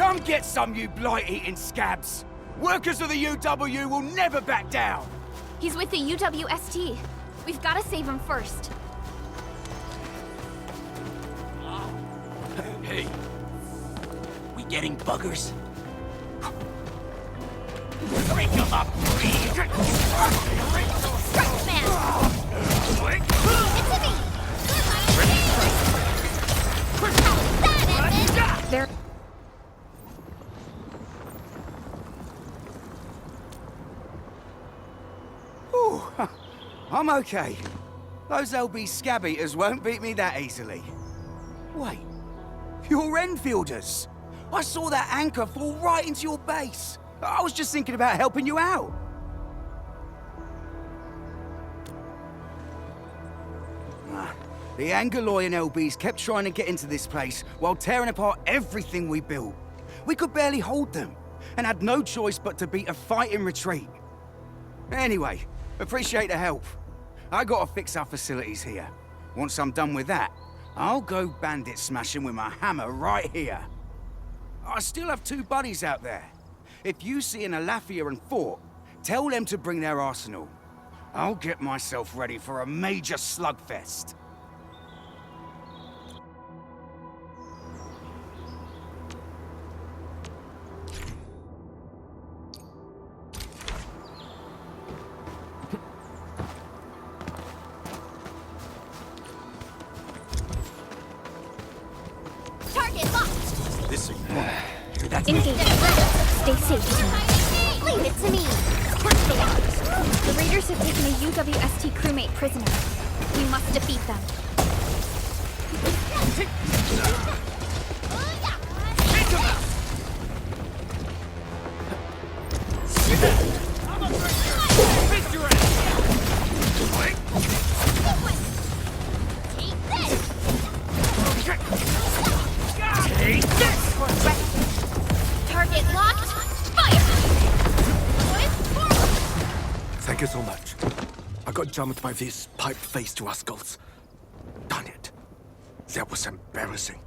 Come get some, you blight-eating scabs! Workers of the UW will never back down! He's with the UWST. We've got to save him first. Hey. We getting buggers? Break them up, Strike man! It's me! There. Ooh, I'm okay. Those LB scab eaters won't beat me that easily. Wait, you're Enfielders! I saw that anchor fall right into your base. I was just thinking about helping you out. The Angaloy and LBs kept trying to get into this place while tearing apart everything we built. We could barely hold them, and had no choice but to beat a fight in retreat. Anyway, appreciate the help. I gotta fix our facilities here. Once I'm done with that, I'll go bandit smashing with my hammer right here. I still have 2 buddies out there. If you see an Alafia and Fort, tell them to bring their arsenal. I'll get myself ready for a major slugfest. Target locked! This Engage. Stay safe. Leave it to me. Push the locks. The raiders have taken a UWST crewmate prisoner. We must defeat them. Target locked. Fire! Thank you so much. I got jumped by these pipe-faced rascals. Darn it. That was embarrassing.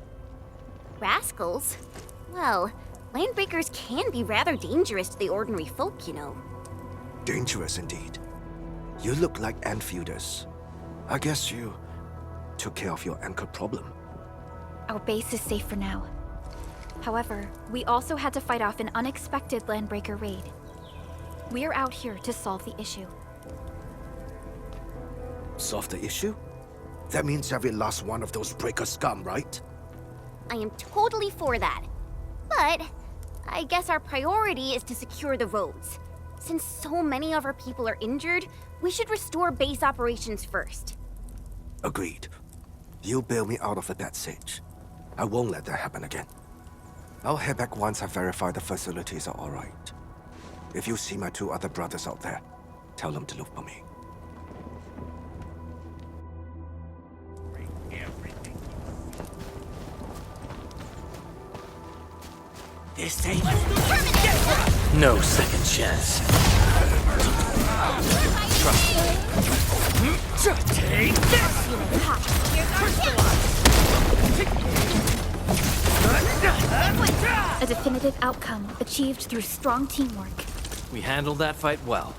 Rascals? Well, landbreakers can be rather dangerous to the ordinary folk, you know. Dangerous indeed. You look like Enfielders. I guess you took care of your anchor problem. Our base is safe for now. However, we also had to fight off an unexpected landbreaker raid. We're out here to solve the issue. Solve the issue? That means every last one of those breaker scum, right? I am totally for that. But I guess our priority is to secure the roads. Since so many of our people are injured, we should restore base operations first. Agreed. You bail me out of a death sitch. I won't let that happen again. I'll head back once I verify the facilities are all right. If you see my 2 other brothers out there, tell them to look for me. This ain't... No second chance. Take this! A definitive outcome achieved through strong teamwork. We handled that fight well.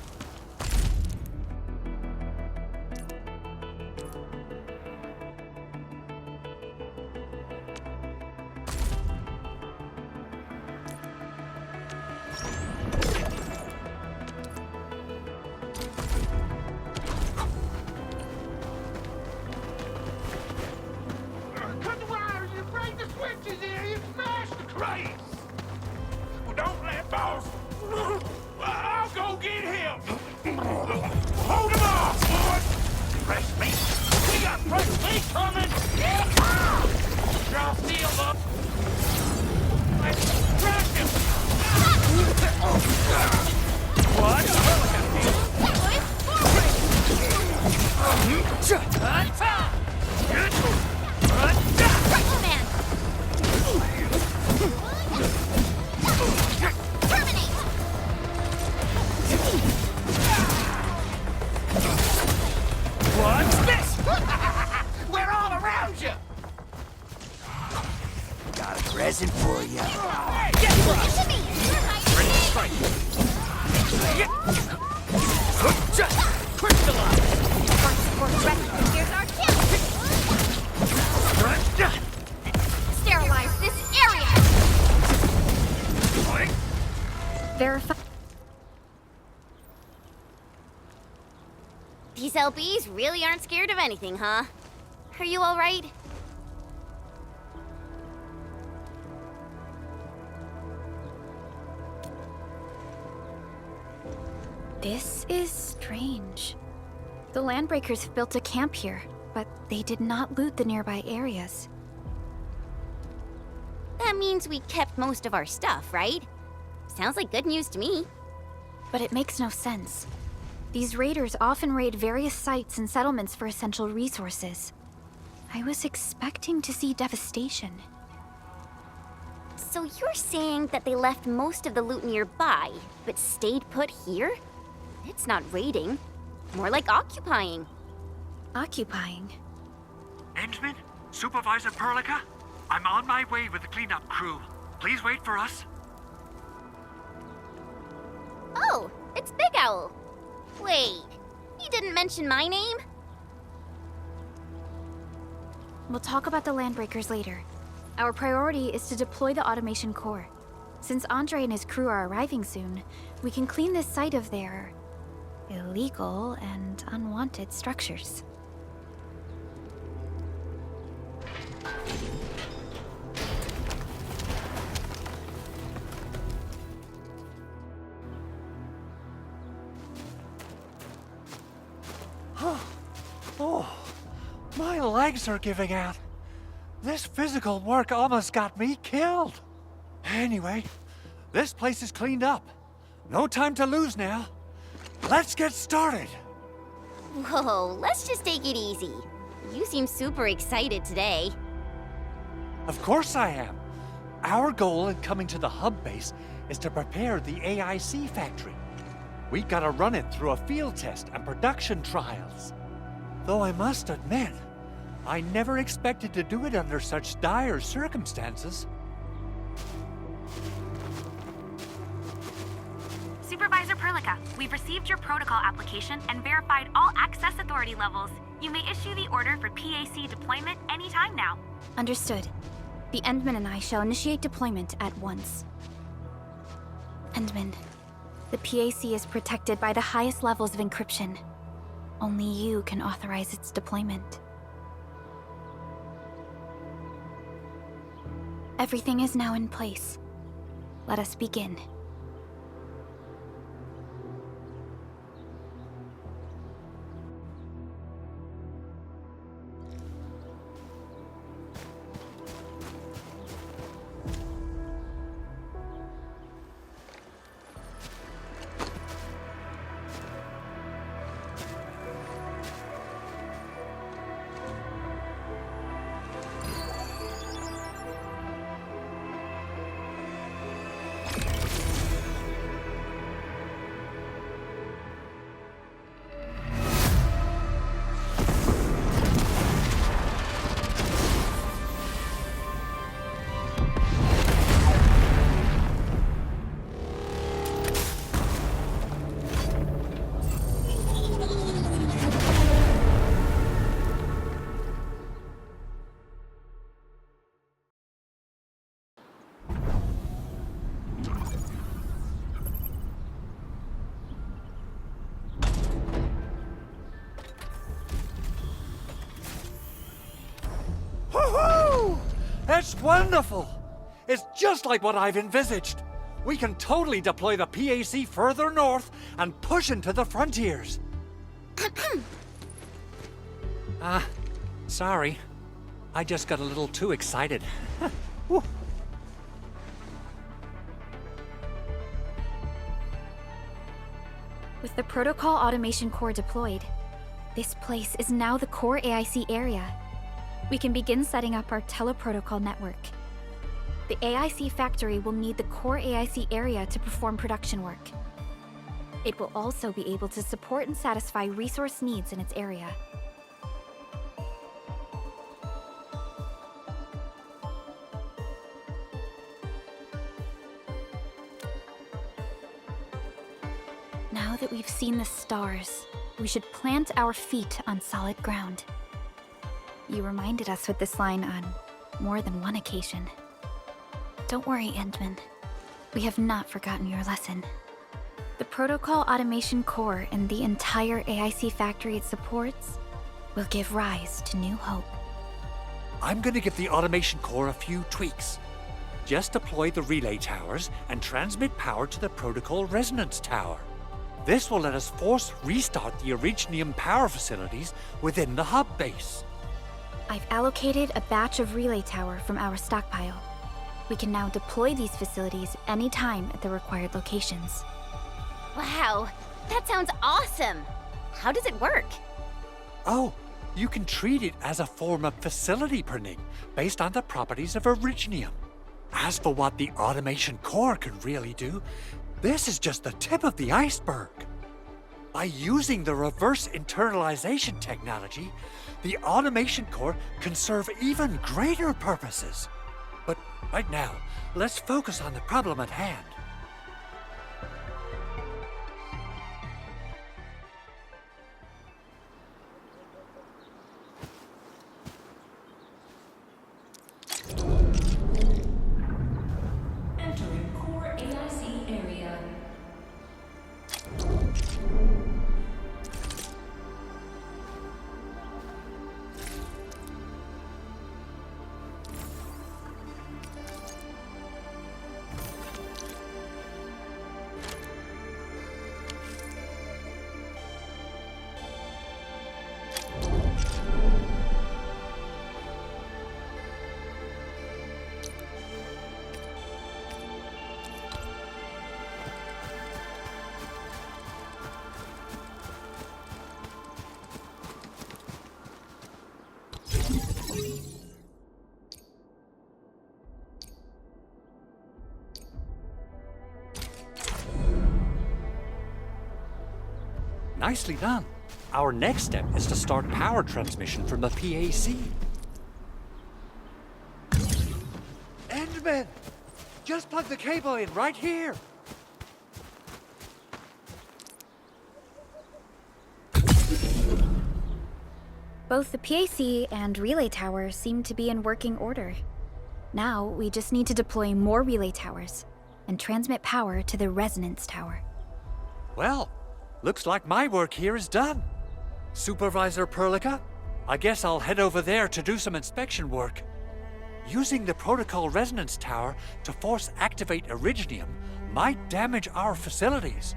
Cut the wires, you break the switches here, you smash the crates! Well, don't let boss. I'll go get him! Hold him off, boys! Fresh meat! We got fresh meat coming! Draw steel up! Let's crash him! What? What's this? We're all around you! Got it. Present for you. To me! Ready to strike. Earth support ready. Here's our kill! Sterilize this area! Verify. These LBs really aren't scared of anything, huh? Are you alright? This is strange. The Landbreakers have built a camp here, but they did not loot the nearby areas. That means we kept most of our stuff, right? Sounds like good news to me. But it makes no sense. These raiders often raid various sites and settlements for essential resources. I was expecting to see devastation. So you're saying that they left most of the loot nearby, but stayed put here? It's not raiding. More like occupying. Occupying? Endman? Supervisor Perlica? I'm on my way with the cleanup crew. Please wait for us. Oh, it's Big Owl. Wait, you didn't mention my name? We'll talk about the Landbreakers later. Our priority is to deploy the automation core. Since Andre and his crew are arriving soon, we can clean this site of their illegal and unwanted structures. Oh, my legs are giving out. This physical work almost got me killed. Anyway, this place is cleaned up. No time to lose now. Let's get started. Whoa, let's just take it easy. You seem super excited today. Of course I am. Our goal in coming to the hub base is to prepare the AIC factory. We gotta run it through a field test and production trials. Though I must admit, I never expected to do it under such dire circumstances. Supervisor Perlica, we've received your protocol application and verified all access authority levels. You may issue the order for PAC deployment anytime now. Understood. The Endman and I shall initiate deployment at once. Endman, the PAC is protected by the highest levels of encryption. Only you can authorize its deployment. Everything is now in place. Let us begin. Woohoo! It's wonderful! It's just like what I've envisaged. We can totally deploy the PAC further north and push into the frontiers. Sorry. I just got a little too excited. Woo. With the protocol automation core deployed, this place is now the core AIC area. We can begin setting up our teleprotocol network. The AIC factory will need the core AIC area to perform production work. It will also be able to support and satisfy resource needs in its area. Now that we've seen the stars, we should plant our feet on solid ground. You reminded us with this line on more than one occasion. Don't worry, Endman. We have not forgotten your lesson. The Protocol Automation Core and the entire AIC factory it supports will give rise to new hope. I'm gonna give the automation core a few tweaks. Just deploy the relay towers and transmit power to the Protocol Resonance Tower. This will let us force restart the Originium power facilities within the hub base. I've allocated a batch of relay tower from our stockpile. We can now deploy these facilities anytime at the required locations. Wow, that sounds awesome! How does it work? Oh, you can treat it as a form of facility pruning based on the properties of Originium. As for what the automation core can really do, this is just the tip of the iceberg. By using the reverse internalization technology, the automation core can serve even greater purposes. But right now, let's focus on the problem at hand. Entering core AIC area. Nicely done. Our next step is to start power transmission from the PAC. Endman! Just plug the cable in right here. Both the PAC and relay tower seem to be in working order. Now, we just need to deploy more relay towers and transmit power to the resonance tower. Well, looks like my work here is done. Supervisor Perlica, I guess I'll head over there to do some inspection work. Using the Protocol Resonance Tower to force activate Originium might damage our facilities.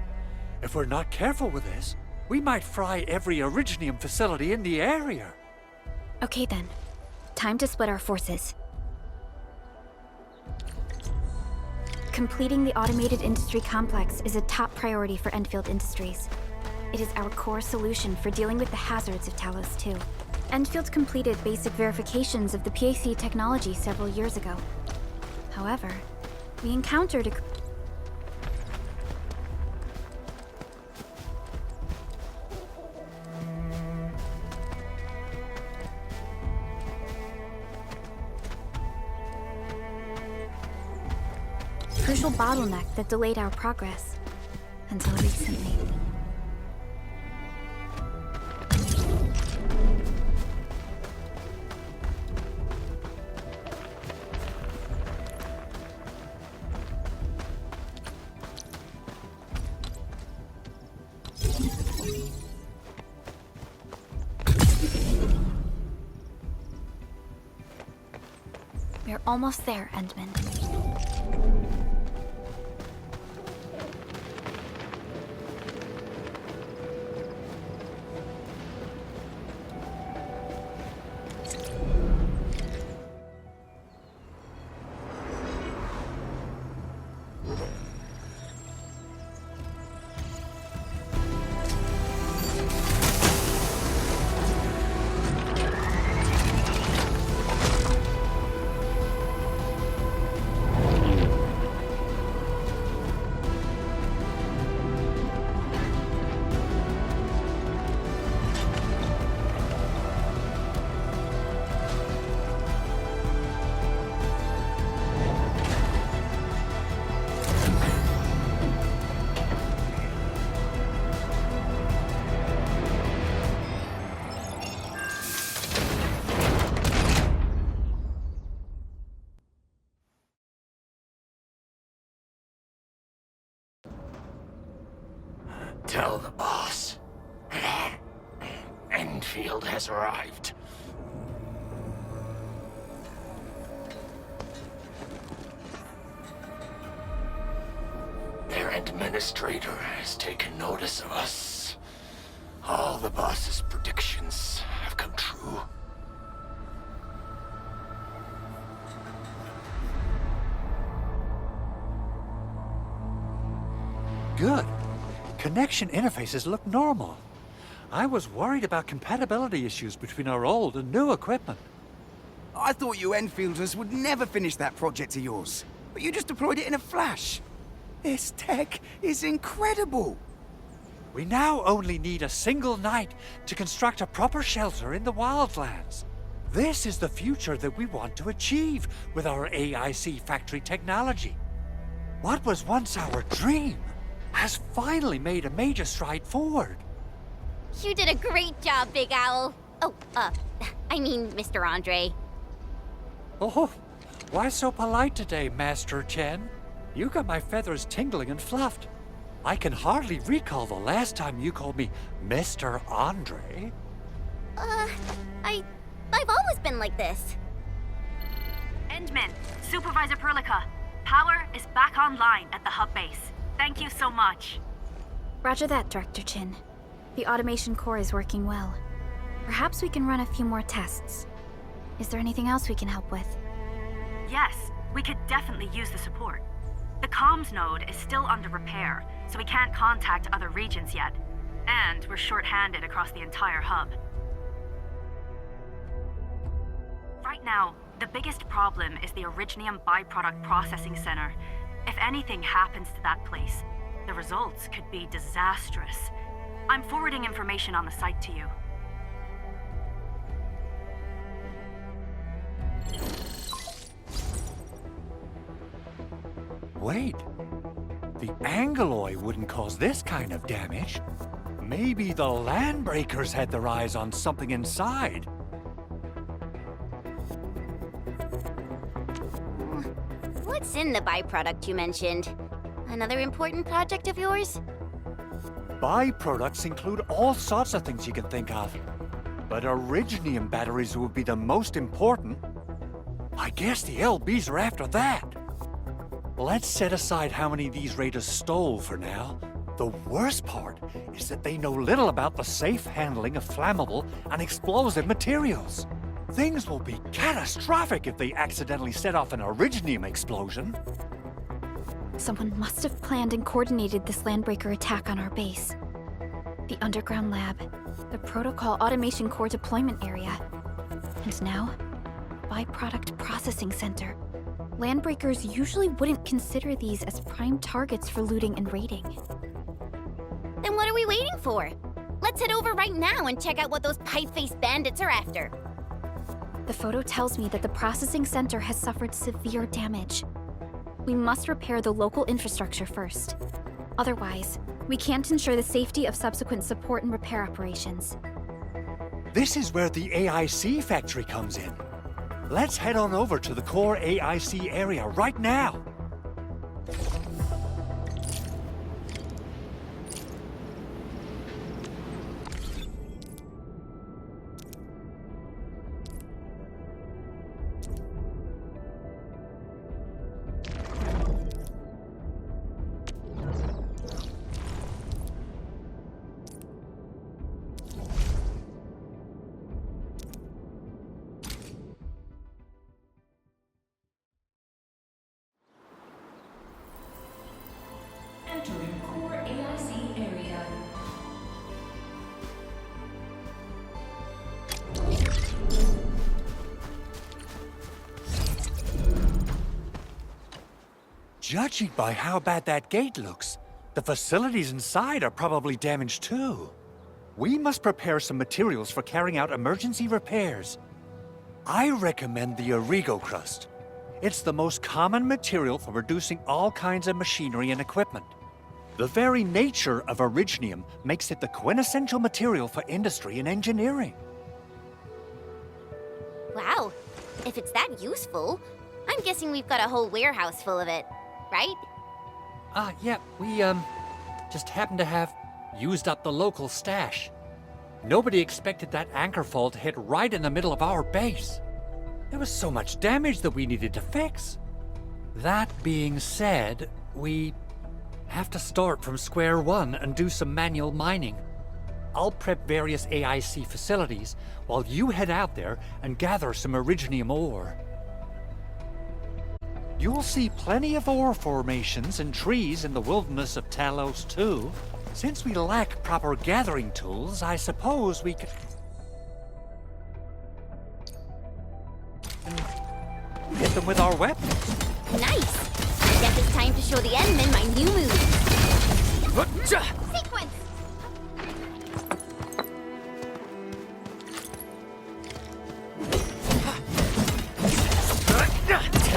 If we're not careful with this, we might fry every Originium facility in the area. Okay then, time to split our forces. Completing the automated industry complex is a top priority for Endfield Industries. It is our core solution for dealing with the hazards of Talos 2. Endfield completed basic verifications of the PAC technology several years ago. However, we encountered a... crucial bottleneck that delayed our progress. Until recently. We're almost there, Endman. Tell the boss. Endfield has arrived. Their administrator has taken notice of us. All the boss's predictions have come true. Good. Connection interfaces look normal. I was worried about compatibility issues between our old and new equipment. I thought you Enfielders would never finish that project of yours, but you just deployed it in a flash. This tech is incredible. We now only need a single night to construct a proper shelter in the wildlands. This is the future that we want to achieve with our AIC factory technology. What was once our dream has finally made a major stride forward. You did a great job, Big Owl. Oh, I mean, Mr. Andre. Oh, why so polite today, Master Chen? You got my feathers tingling and fluffed. I can hardly recall the last time you called me Mr. Andre. I've always been like this. Endman, Supervisor Perlica, power is back online at the hub base. Thank you so much. Roger that, Director Chin. The automation core is working well. Perhaps we can run a few more tests. Is there anything else we can help with? Yes, we could definitely use the support. The comms node is still under repair, so we can't contact other regions yet. And we're short-handed across the entire hub. Right now, the biggest problem is the Originium byproduct processing center. If anything happens to that place, the results could be disastrous. I'm forwarding information on the site to you. Wait, the Angeloy wouldn't cause this kind of damage. Maybe the Landbreakers had their eyes on something inside. What's in the byproduct you mentioned? Another important project of yours? Byproducts include all sorts of things you can think of. But Originium batteries would be the most important. I guess the LBs are after that. Let's set aside how many these raiders stole for now. The worst part is that they know little about the safe handling of flammable and explosive materials. Things will be catastrophic if they accidentally set off an Originium explosion. Someone must have planned and coordinated this Landbreaker attack on our base. The underground lab, the Protocol Automation Core deployment area, and now, Byproduct Processing Center. Landbreakers usually wouldn't consider these as prime targets for looting and raiding. Then what are we waiting for? Let's head over right now and check out what those pipe-faced bandits are after. The photo tells me that the processing center has suffered severe damage. We must repair the local infrastructure first. Otherwise, we can't ensure the safety of subsequent support and repair operations. This is where the AIC factory comes in. Let's head on over to the core AIC area right now. Entering core AIC area. Judging by how bad that gate looks, the facilities inside are probably damaged too. We must prepare some materials for carrying out emergency repairs. I recommend the Origo crust. It's the most common material for producing all kinds of machinery and equipment. The very nature of Originium makes it the quintessential material for industry and engineering. Wow, if it's that useful, I'm guessing we've got a whole warehouse full of it, right? Yeah, we, just happen to have used up the local stash. Nobody expected that anchor fault to hit right in the middle of our base. There was so much damage that we needed to fix. That being said, we have to start from square one and do some manual mining. I'll prep various AIC facilities while you head out there and gather some Originium ore. You'll see plenty of ore formations and trees in the wilderness of Talos too. Since we lack proper gathering tools, I suppose we could hit them with our weapons. Nice! Guess it's time to show the Endmen my new move. Sequence!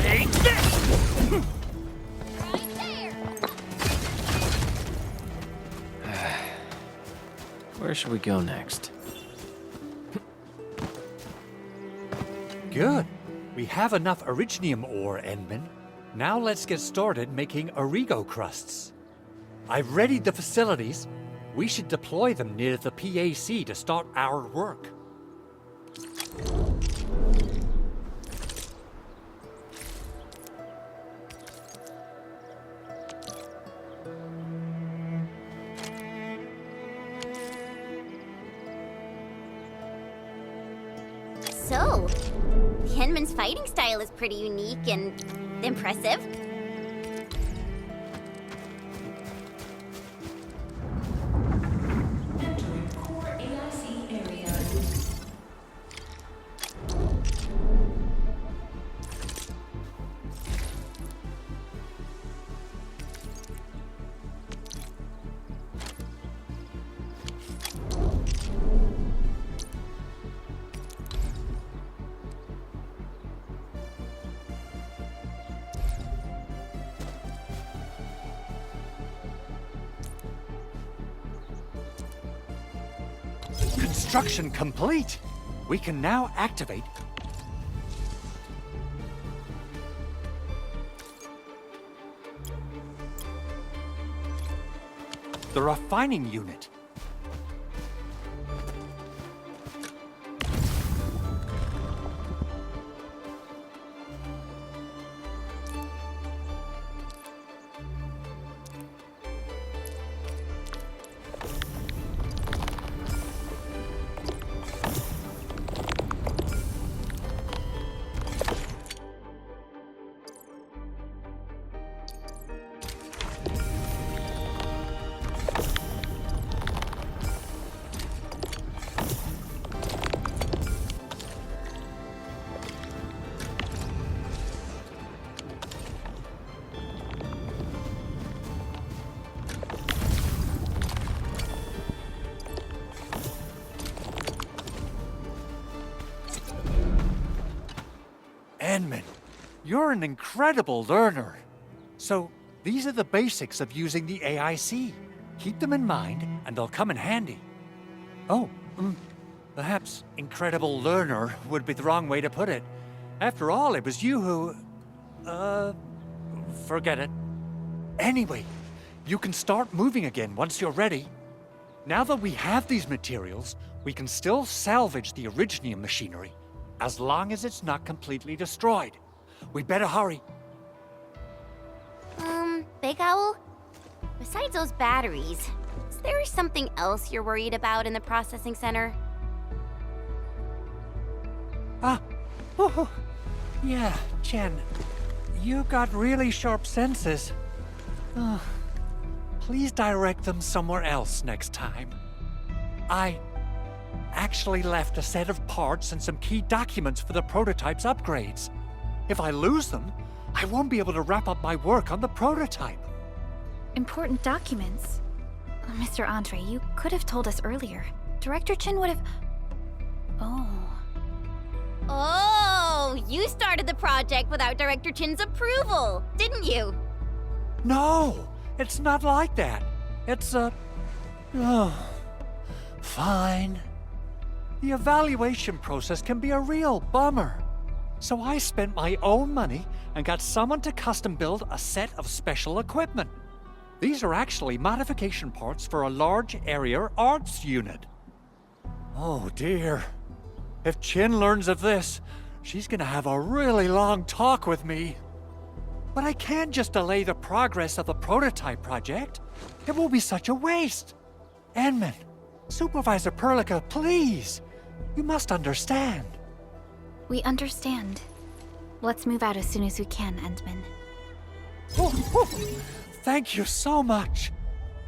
Take this! Right there! Where should we go next? Good. We have enough Originium ore, Endman. Now let's get started making Origo crusts. I've readied the facilities. We should deploy them near the PAC to start our work. So, the Endman's fighting style is pretty unique and impressive. Entering core AIC area. Construction complete. We can now activate the refining unit. Endman, you're an incredible learner. So, these are the basics of using the AIC. Keep them in mind, and they'll come in handy. Oh, perhaps incredible learner would be the wrong way to put it. After all, it was you who... forget it. Anyway, you can start moving again once you're ready. Now that we have these materials, we can still salvage the Originium machinery, as long as it's not completely destroyed. We'd better hurry. Big Owl? Besides those batteries, is there something else you're worried about in the processing center? Yeah, Chen. You got really sharp senses. Please direct them somewhere else next time. I actually left a set of parts and some key documents for the prototype's upgrades. If I lose them, I won't be able to wrap up my work on the prototype. Important documents. Mr. Andre, you could have told us earlier. Director Chin would have... Oh, you started the project without Director Chin's approval, didn't you? No, it's not like that. It's fine. The evaluation process can be a real bummer. So I spent my own money and got someone to custom build a set of special equipment. These are actually modification parts for a large area arts unit. Oh dear. If Chin learns of this, she's gonna have a really long talk with me. But I can't just delay the progress of the prototype project. It will be such a waste. Enman, Supervisor Perlica, please. You must understand. We understand. Let's move out as soon as we can, Endman. Oh, thank you so much.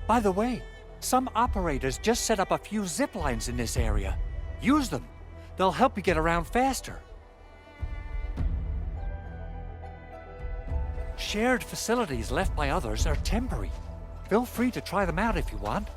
By the way, some operators just set up a few zip lines in this area. Use them. They'll help you get around faster. Shared facilities left by others are temporary. Feel free to try them out if you want.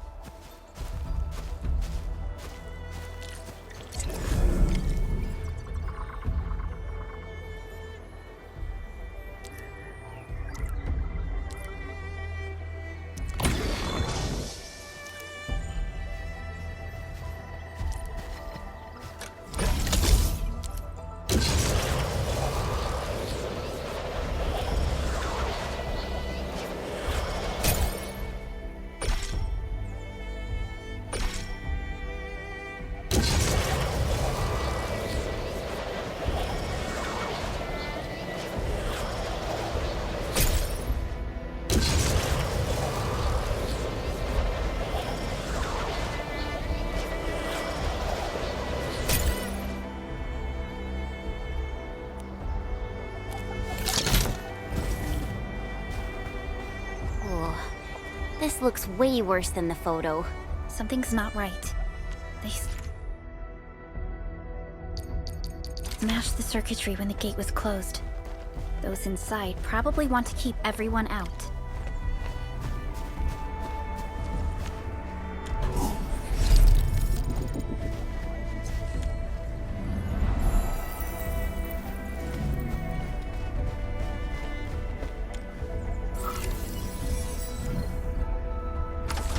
This looks way worse than the photo. Something's not right. They smashed the circuitry when the gate was closed. Those inside probably want to keep everyone out.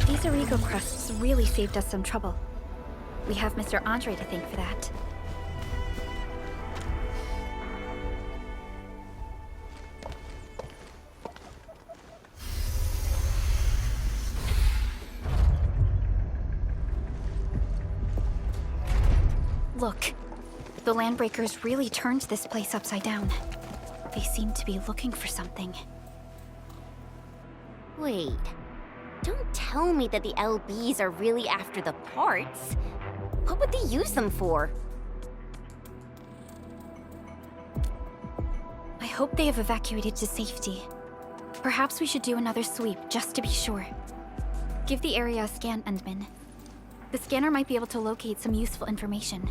These Origo crusts really saved us some trouble. We have Mr. Andre to thank for that. Look, the Landbreakers really turned this place upside down. They seem to be looking for something. Wait. Don't tell me that the LBs are really after the parts. What would they use them for? I hope they have evacuated to safety. Perhaps we should do another sweep, just to be sure. Give the area a scan, Endman. The scanner might be able to locate some useful information.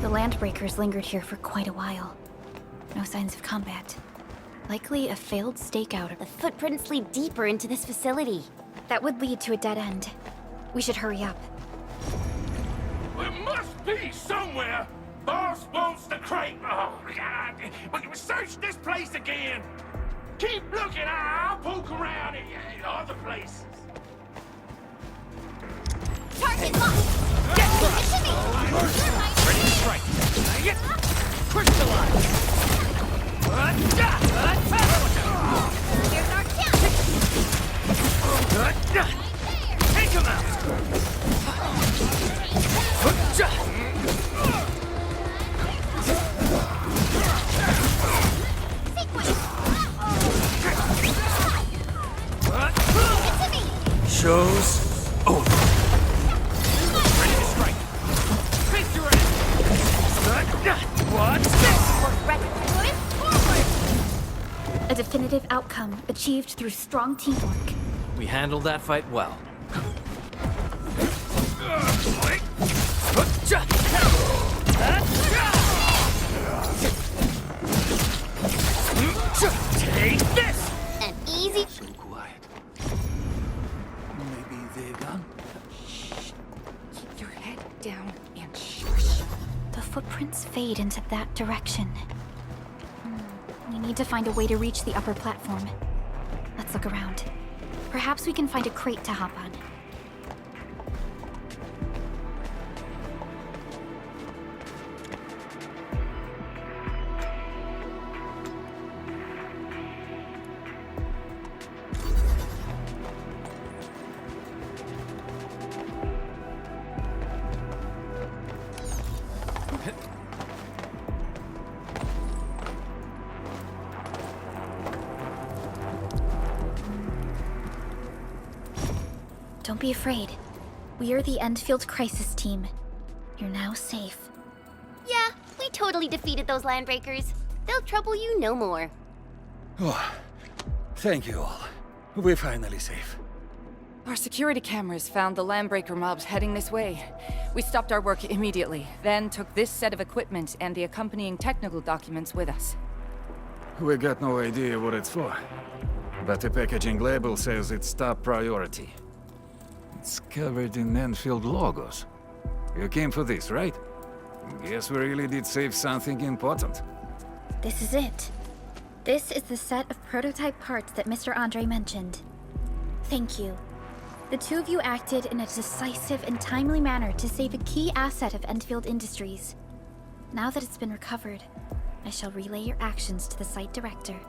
The Landbreakers lingered here for quite a while. No signs of combat. Likely a failed stakeout. The footprints lead deeper into this facility. That would lead to a dead end. We should hurry up. There must be somewhere. Boss wants the crate. Oh, God. But search this place again. Keep looking. I'll poke around in other places. Target locked! Get Ready to strike. Get crystallized. Here's our chance! Take him out. Show's over. Ready to strike. Face your ass. What's this? We're ready. Moving forward! A definitive outcome achieved through strong teamwork. We handled that fight well. Take this! An easy... So quiet. Maybe they're gone. Keep your head down and shush. footprints fade into that direction. We need to find a way to reach the upper platform. Let's look around. Perhaps we can find a crate to hop on. Don't be afraid. We are the Endfield crisis team. You're now safe. Yeah, we totally defeated those landbreakers. They'll trouble you no more. Oh, thank you all. We're finally safe. Our security cameras found the landbreaker mobs heading this way. We stopped our work immediately, then took this set of equipment and the accompanying technical documents with us. We got no idea what it's for, but the packaging label says it's top priority. It's covered in Endfield logos. You came for this, right? Guess we really did save something important. This is it. This is the set of prototype parts that Mr. Andre mentioned. Thank you. The two of you acted in a decisive and timely manner to save a key asset of Endfield Industries. Now that it's been recovered, I shall relay your actions to the site director.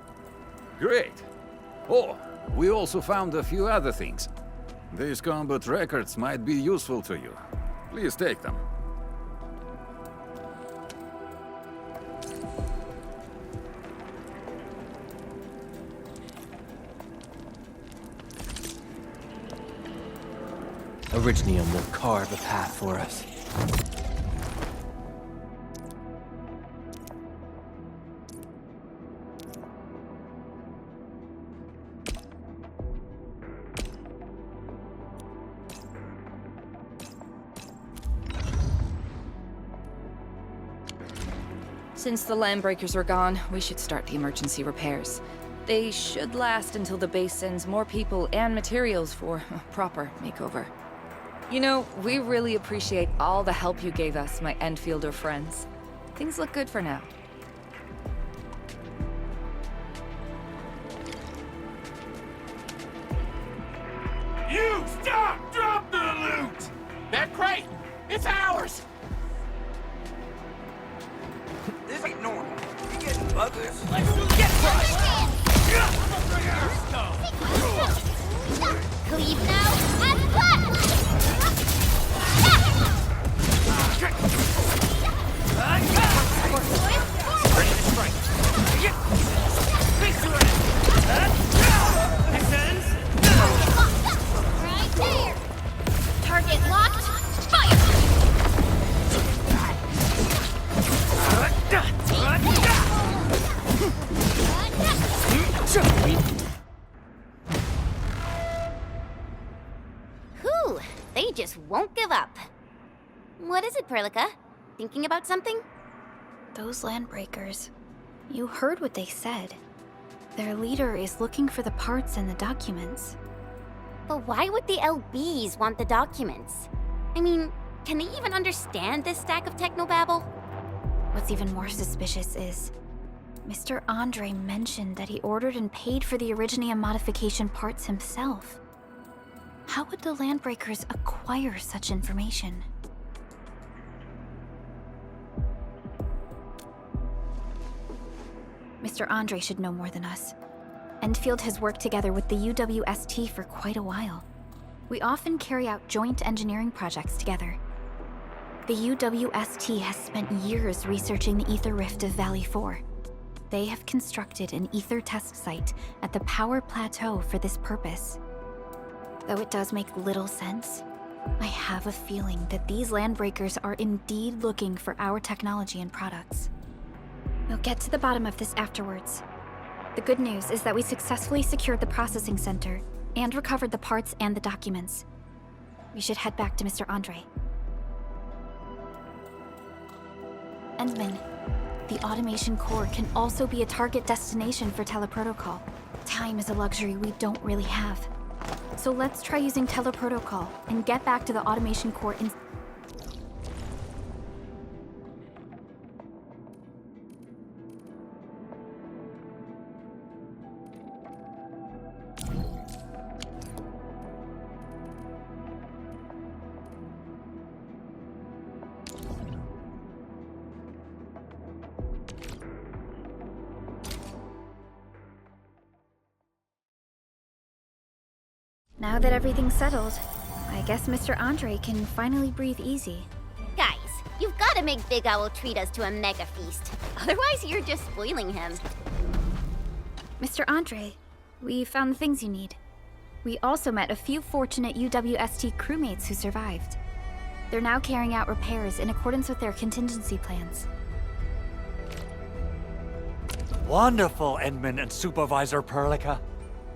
Great. Oh, we also found a few other things. These combat records might be useful to you. Please take them. Orignium will carve a path for us. Since the landbreakers are gone, we should start the emergency repairs. They should last until the base sends more people and materials for a proper makeover. You know, we really appreciate all the help you gave us, my Endfielder friends. Things look good for now. You stop! Drop the loot! That crate! It's ours! This ain't normal. You getting buggers? Let's get crushed! Cleave now and flat! Ready to strike. Face to it! Descends! Right there! Target locked! Fire! Whew, they just won't give up. What is it, Perlica? Thinking about something? Those landbreakers. You heard what they said. Their leader is looking for the parts and the documents. But why would the LBs want the documents? I mean, can they even understand this stack of technobabble? What's even more suspicious is Mr. Andre mentioned that he ordered and paid for the Orignium modification parts himself. How would the landbreakers acquire such information? Mr. Andre should know more than us. Endfield has worked together with the UWST for quite a while. We often carry out joint engineering projects together. The UWST has spent years researching the ether rift of Valley 4. They have constructed an ether test site at the Power Plateau for this purpose. Though it does make little sense, I have a feeling that these landbreakers are indeed looking for our technology and products. We'll get to the bottom of this afterwards. The good news is that we successfully secured the processing center and recovered the parts and the documents. We should head back to Mr. Andre. Endman, the automation core can also be a target destination for teleprotocol. Time is a luxury we don't really have. So let's try using teleprotocol and get back to the automation core in... Now that everything's settled, I guess Mr. Andre can finally breathe easy. Guys, you've got to make Big Owl treat us to a mega feast. Otherwise, you're just spoiling him. Mr. Andre, we found the things you need. We also met a few fortunate UWST crewmates who survived. They're now carrying out repairs in accordance with their contingency plans. Wonderful, Edmund and Supervisor Perlica.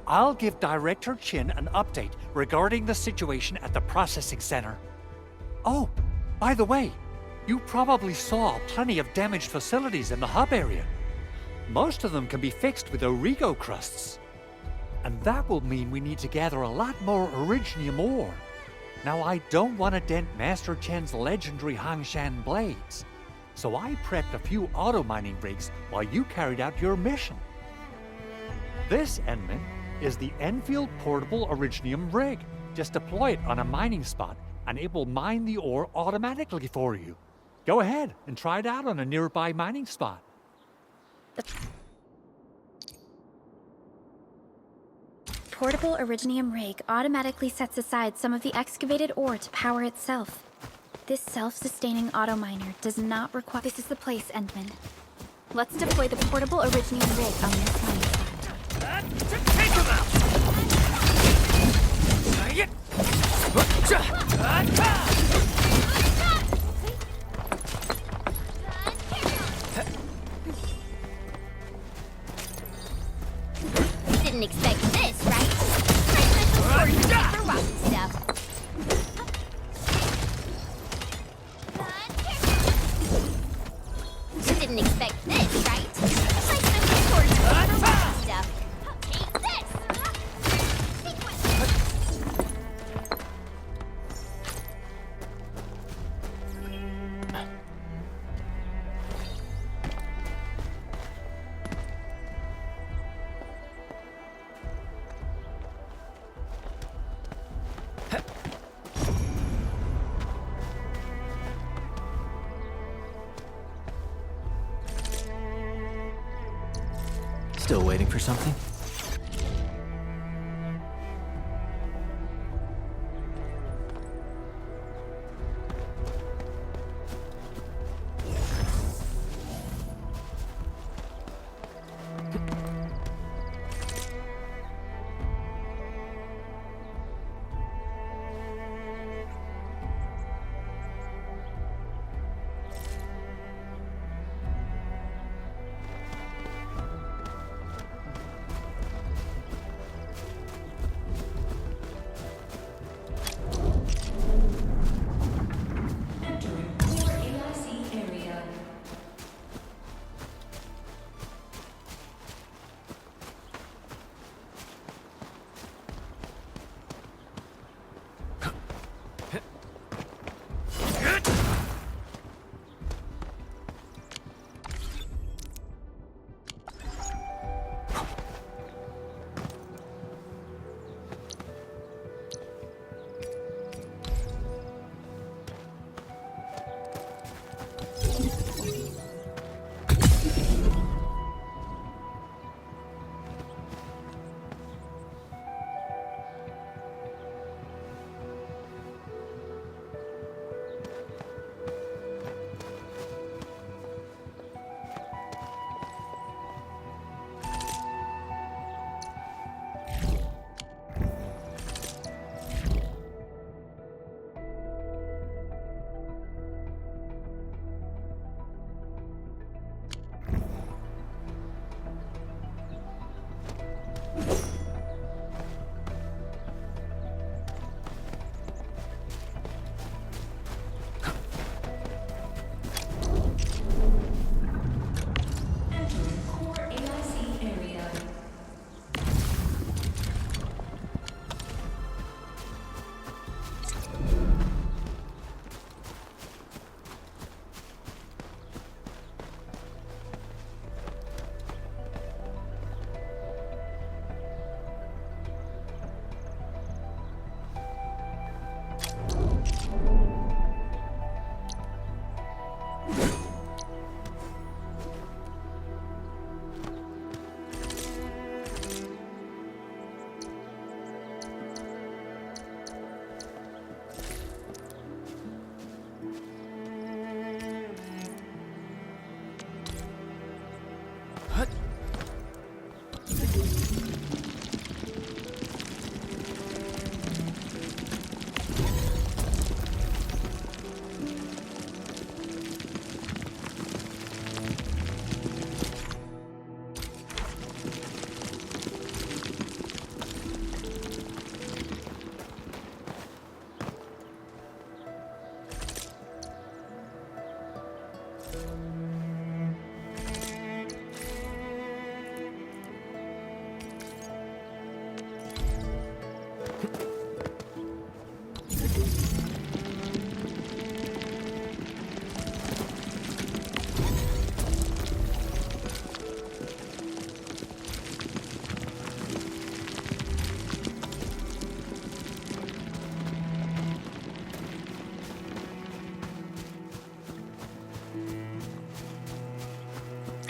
I'll give Director Chin an update regarding the situation at the processing center. Oh, by the way, you probably saw plenty of damaged facilities in the hub area. Most of them can be fixed with Origo crusts. And that will mean we need to gather a lot more Originium ore. Now, I don't want to dent Master Chen's legendary Hangshan blades, so I prepped a few auto mining rigs while you carried out your mission. This, Enman, is the Endfield Portable Originium rig. Just deploy it on a mining spot, and it will mine the ore automatically for you. Go ahead and try it out on a nearby mining spot. Portable Originium rig automatically sets aside some of the excavated ore to power itself. This self-sustaining auto miner does not require— This is the place, Endman. Let's deploy the portable Originium rig on this mining spot. Take him out! Didn't expect this, right? My special sword for rocky stuff. Didn't expect this, right? My special sword for rocky stuff. Take this! Still waiting for something?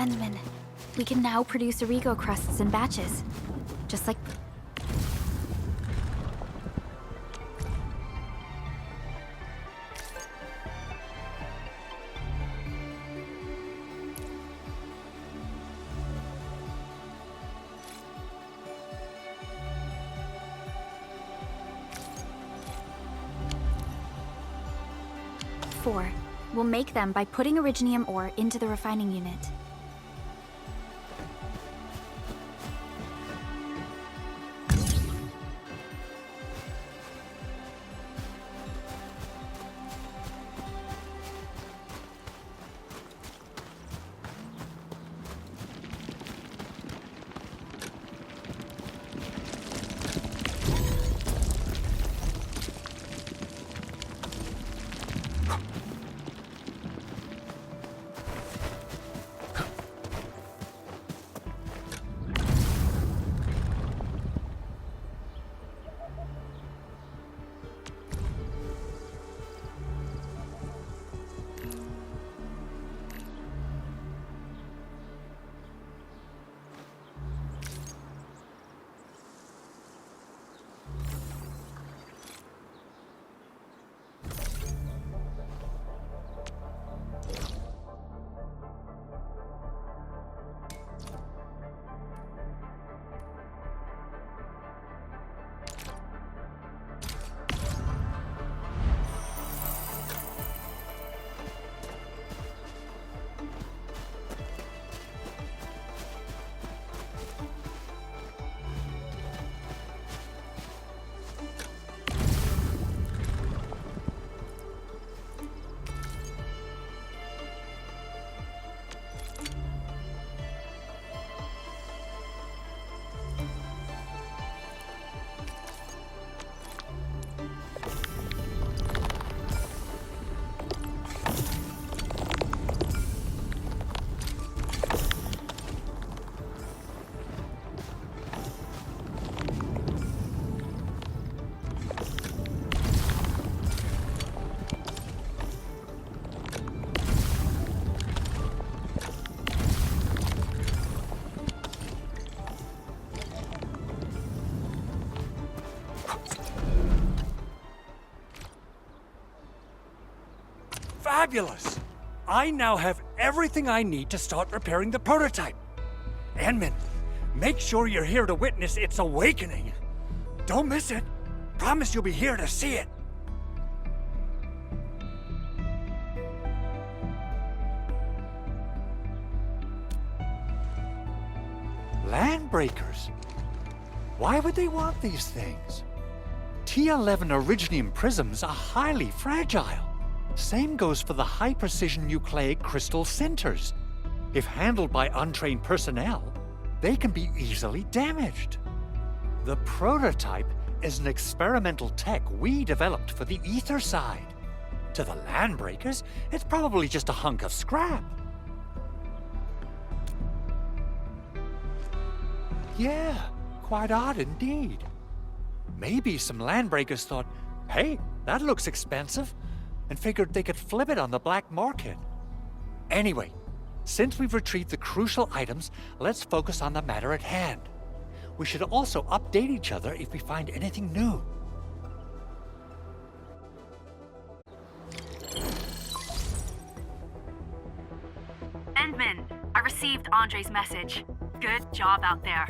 Endman, we can now produce Origo crusts in batches. Just like... Four. We'll make them by putting Originium ore into the refining unit. Fabulous! I now have everything I need to start repairing the prototype. Endman, make sure you're here to witness its awakening. Don't miss it. Promise you'll be here to see it. Landbreakers? Why would they want these things? T11 Originium prisms are highly fragile. Same goes for the high-precision nucleic crystal centers. If handled by untrained personnel, they can be easily damaged. The prototype is an experimental tech we developed for the ether side. To the Landbreakers, it's probably just a hunk of scrap. Yeah, quite odd indeed. Maybe some Landbreakers thought, hey, that looks expensive, and figured they could flip it on the black market. Anyway, since we've retrieved the crucial items, let's focus on the matter at hand. We should also update each other if we find anything new. Endman, I received Andre's message. Good job out there.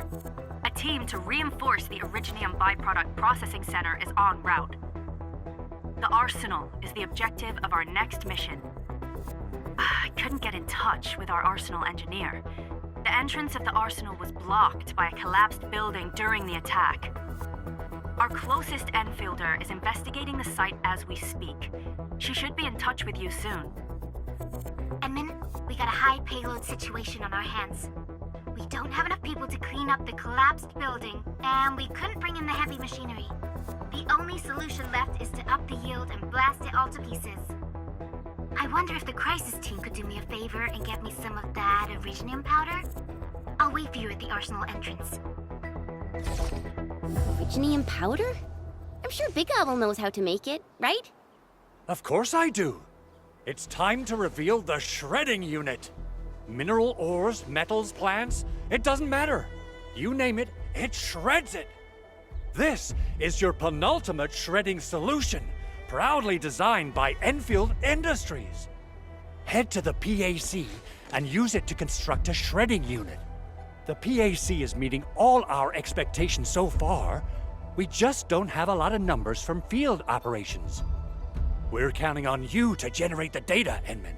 A team to reinforce the Originium byproduct processing center is en route. The Arsenal is the objective of our next mission. I couldn't get in touch with our Arsenal engineer. The entrance of the Arsenal was blocked by a collapsed building during the attack. Our closest Enfielder is investigating the site as we speak. She should be in touch with you soon. Edmund, we got a high payload situation on our hands. We don't have enough people to clean up the collapsed building, and we couldn't bring in the heavy machinery. The only solution left is to up the yield and blast it all to pieces. I wonder if the crisis team could do me a favor and get me some of that Originium powder? I'll wait for you at the Arsenal entrance. Originium powder? I'm sure Big Owl knows how to make it, right? Of course I do. It's time to reveal the shredding unit. Mineral ores, metals, plants, it doesn't matter. You name it, it shreds it. This is your penultimate shredding solution, proudly designed by Endfield Industries. Head to the PAC and use it to construct a shredding unit. The PAC is meeting all our expectations so far. We just don't have a lot of numbers from field operations. We're counting on you to generate the data, Enman.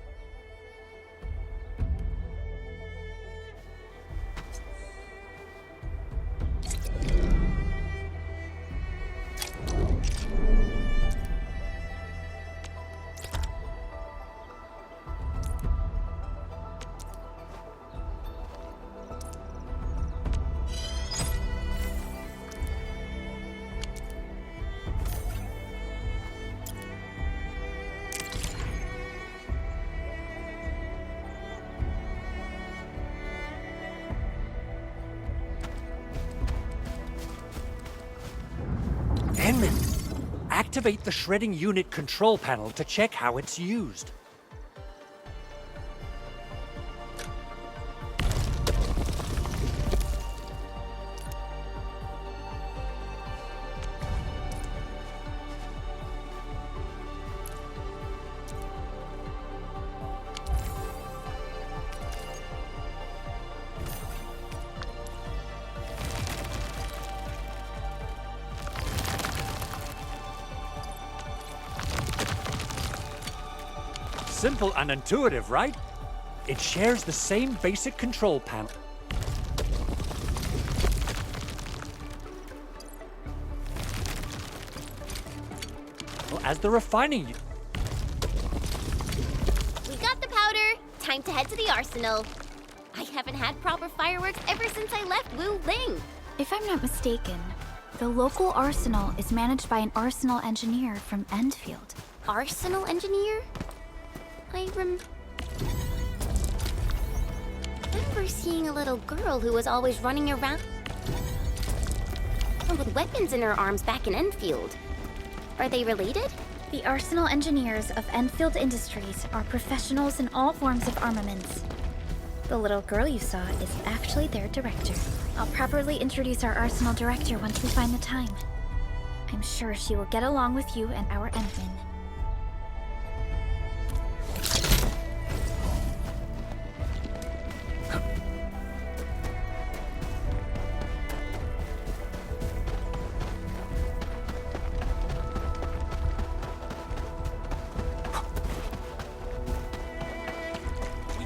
Enman, activate the shredding unit control panel to check how it's used. Simple and intuitive, right? It shares the same basic control panel as the refining. We got the powder. Time to head to the arsenal. I haven't had proper fireworks ever since I left Wu Ling. If I'm not mistaken, the local arsenal is managed by an arsenal engineer from Endfield. Arsenal engineer? I remember seeing a little girl who was always running around with weapons in her arms back in Endfield. Are they related? The arsenal engineers of Endfield Industries are professionals in all forms of armaments. The little girl you saw is actually their director. I'll properly introduce our arsenal director once we find the time. I'm sure she will get along with you and our Endman.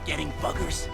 Getting buggers?